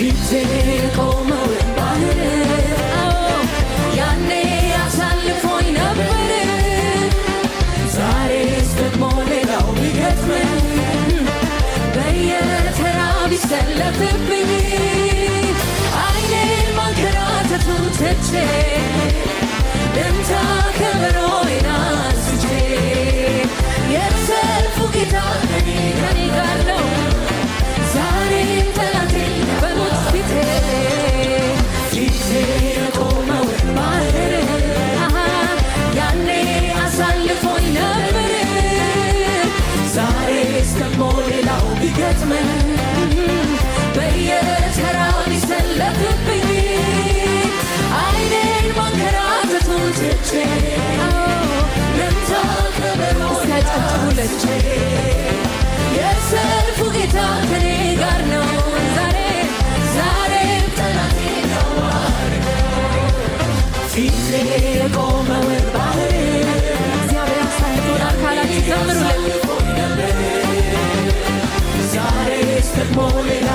ፊቴ ቆመው ባህር ያኔ አሳልፎኝ ነበር ዛሬስ ደግሞ ሌላው ቢገጥመኝ በየተራ ቢሰለፍብኝ አይኔን ማንከራተቱን ትቼ ልምታ ከበሮዬን አንስቼ የሰልፉ ጌታ ከኔ ጋር ነው ዛሬም ጠላቴ በሞት ፊቴ የቆመው ባህር ያኔ አሳልፎኝ ነበር ዛሬስ ደግሞ ሌላው ቢገጥመኝ በየተራ ቢሰለፍብኝ አይኔን ማንከራተቱን ትቼ ልምታ ከበሮዬን የሰልፉ ጌታ ከኔ ጋር ነው ዛሬም ጠላቴ ፊቴ የቆመው ባህር እግዚአብሔር አሳልፎናል ካላችሁ ዘምሩለት ዛሬስ ደግሞ ሌላ